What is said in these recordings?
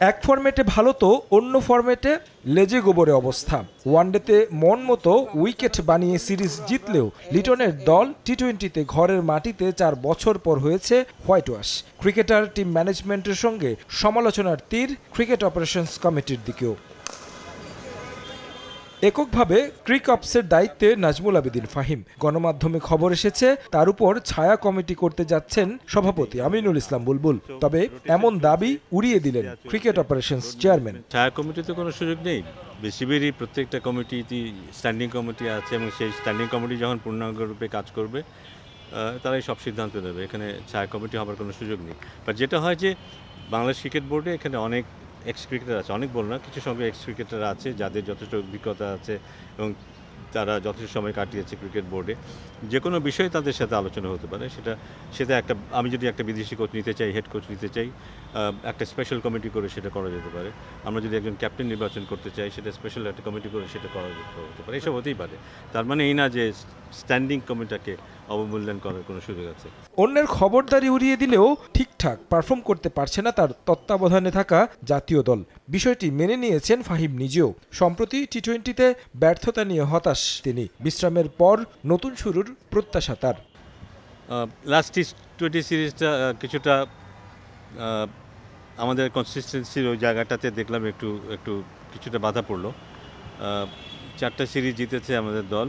এক ফরম্যাটে ভালো তো অন্য ফরম্যাটে লেজে গোবরে অবস্থা। ওয়ানডেতে মন মতো উইকেট বানিয়ে সিরিজ জিতলেও লিটনের দল টি-20তে ঘরের মাটিতে 4 বছর পর হয়েছে হোয়াইট ওয়াশ। ক্রিকেটার টিম ম্যানেজমেন্টের সঙ্গে সমালোচনার তীর ক্রিকেট অপারেশনস কমিটির দিকেও। এককভাবে ক্রিক অপসের দায়িত্বে নাজমুল আবেদিন ফাহিম। গণমাধ্যমে খবর এসেছে তার উপর ছায়া কমিটি করতে যাচ্ছেন সভাপতি আমিনুল ইসলাম বুলবুল। তবে এমন দাবি উড়িয়ে দিলেন ক্রিকেট অপারেশনস চেয়ারম্যান। ছায়া কমিটিতে কোনো সুযোগ নেই। বিসিবিরই প্রত্যেকটা কমিটিতে স্ট্যান্ডিং কমিটি আছে এবং সেই স্ট্যান্ডিং কমিটি যখন পূর্ণাঙ্গ রূপে কাজ করবে তারাই সব সিদ্ধান্ত নেবে। এখানে ছায়া কমিটি হবার কোনো সুযোগ নেই। বাট যেটা হয় যে বাংলাদেশ ক্রিকেট বোর্ডে এখানে অনেক এক্স ক্রিকেটার আছে, অনেক বল না, কিছু সংখ্যক এক্স ক্রিকেটার আছে যাদের যথেষ্ট অভিজ্ঞতা আছে এবং তারা যথেষ্ট সময় কাটিয়েছে ক্রিকেট বোর্ডে। যে কোনো বিষয়ে তাদের সাথে আলোচনা হতে পারে। সেটা একটা, আমি যদি একটা বিদেশি কোচ নিতে চাই, হেড কোচ নিতে চাই, একটা স্পেশাল কমিটি করে সেটা করা যেতে পারে। আমরা যদি একজন ক্যাপ্টেন নির্বাচন করতে চাই, সেটা স্পেশাল একটা কমিটি করে সেটা করা যেতে পারে। এসব হতেই পারে। তার মানে এই না যে স্ট্যান্ডিং কমিটিটাকে অবমূল্যায়ন করার কোনো সুযোগ আছে। অন্যের খবরদারি উড়িয়ে দিলেও ঠিকঠাক পারফর্ম করতে পারছে না তার তত্ত্বাবধানে থাকা জাতীয় দল। বিষয়টি মেনে নিয়েছেন ফাহিম নিজেও। সম্প্রতি টি-20তে ব্যর্থতা নিয়ে হতাশ তিনি। বিশ্রামের পর নতুন শুরুর প্রত্যাশা তার। লাস্ট টি-20 সিরিজটা কিছুটা আমাদের কনসিস্টেন্সির ওই জায়গাটাতে দেখলাম একটু কিছুটা বাধা পড়লো। 4টা সিরিজ জিতেছে আমাদের দল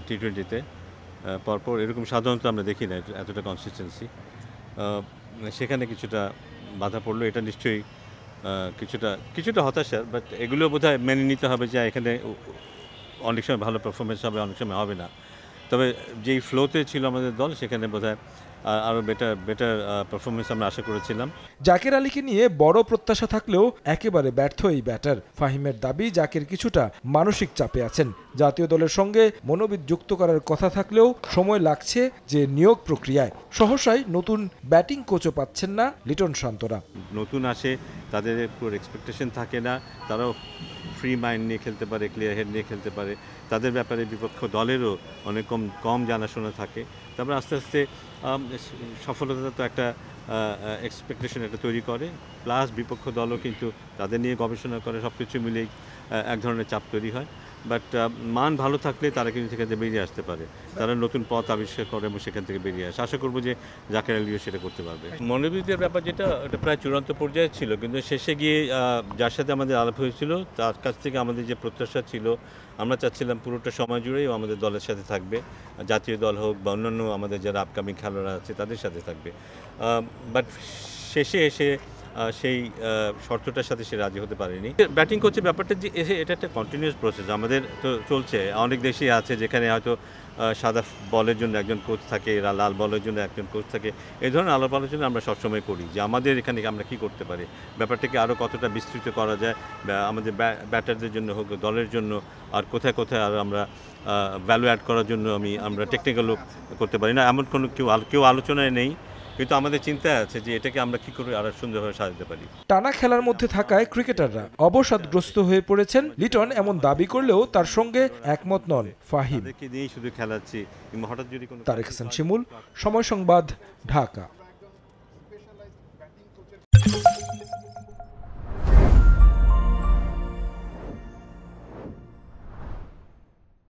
টি-20তে পরপর। এরকম সাধারণত আমরা দেখি না এতটা কনসিস্টেন্সি। সেখানে কিছুটা বাধা পড়লো। এটা নিশ্চয়ই কিছুটা হতাশার। বাট এগুলো বোধহয় মেনে নিতে হবে যে এখানে অনেক সময় ভালো পারফরমেন্স হবে, অনেক সময় হবে না। তবে যেই ফ্লোতে ছিল আমাদের দল সেখানে বোধহয় আরও বেটার পারফরমেন্স আমরা আশা করেছিলাম। জাকের আলীকে নিয়ে বড় প্রত্যাশা থাকলেও একেবারে ব্যর্থ এই ব্যাটার। ফাহিমের দাবি জাকের কিছুটা মানসিক চাপে আছেন। জাতীয় দলের সঙ্গে মনোবিদ যুক্ত করার কথা থাকলেও সময় লাগছে যে নিয়োগ প্রক্রিয়ায়। সহসাই নতুন ব্যাটিং কোচও পাচ্ছেন না লিটন শান্তরা। নতুন আসে, তাদের পুরো এক্সপেকটেশন থাকে না, তারাও ফ্রি মাইন্ড নিয়ে খেলতে পারে, ক্লিয়ার হেড নিয়ে খেলতে পারে। তাদের ব্যাপারে বিপক্ষ দলেরও অনেক কম জানাশোনা থাকে। তারপরে আস্তে আস্তে সফলতা তো একটা এক্সপেকটেশন একটা তৈরি করে, প্লাস বিপক্ষ দলও কিন্তু তাদের নিয়ে গবেষণা করে, সব কিছু মিলেই এক ধরনের চাপ তৈরি হয়। বাট মান ভালো থাকলে তারা কিন্তু সেখান থেকে বেরিয়ে আসতে পারে। তারা নতুন পথ আবিষ্কার করে এবং সেখান থেকে বেরিয়ে আসে। আশা করবো যে জাকের আলীও সেটা করতে পারবে। মনোবিদের ব্যাপার যেটা, ওটা প্রায় চূড়ান্ত পর্যায়ে ছিল, কিন্তু শেষে গিয়ে যার সাথে আমাদের আলাপ হয়েছিল তার কাছ থেকে আমাদের যে প্রত্যাশা ছিল, আমরা চাচ্ছিলাম পুরোটা সময় জুড়েই আমাদের দলের সাথে থাকবে, জাতীয় দল হোক বা অন্যান্য আমাদের যারা আপকামিং খেলোয়াড়রা আছে তাদের সাথে থাকবে। বাট শেষে এসে সেই শর্তটার সাথে সে রাজি হতে পারেনি। ব্যাটিং কোচের ব্যাপারটা যে এটা একটা কন্টিনিউয়াস প্রসেস আমাদের তো চলছে। অনেক দেশই আছে যেখানে হয়তো সাদা বলের জন্য একজন কোচ থাকে, লাল বলের জন্য একজন কোচ থাকে। এই ধরনের আলাপ আলোচনা আমরা সবসময় করি যে আমাদের এখানে আমরা কী করতে পারি, ব্যাপারটাকে আরও কতটা বিস্তৃত করা যায় আমাদের ব্যাটারদের জন্য হোক, দলের জন্য, আর কোথায় আরও আমরা ভ্যালু অ্যাড করার জন্য আমরা টেকনিক্যালও করতে পারি না, এমন কেউ আলোচনায় নেই। কিন্তু আমাদের চিন্তায় আছে যে এটাকে আমরা কি করে আরো সুন্দরভাবে সাজাতে পারি। টানা খেলার মধ্যে থাকায় ক্রিকেটাররা অবসাদগ্রস্ত হয়ে পড়েছেন লিটন এমন দাবি করলেও তার সঙ্গে একমত নন ফাহিম। তাদেরকে দিয়েই শুধু খেলাচ্ছি, হঠাৎ যদি কোনো। তারেক হাসান শিমুল, সময় সংবাদ, ঢাকা।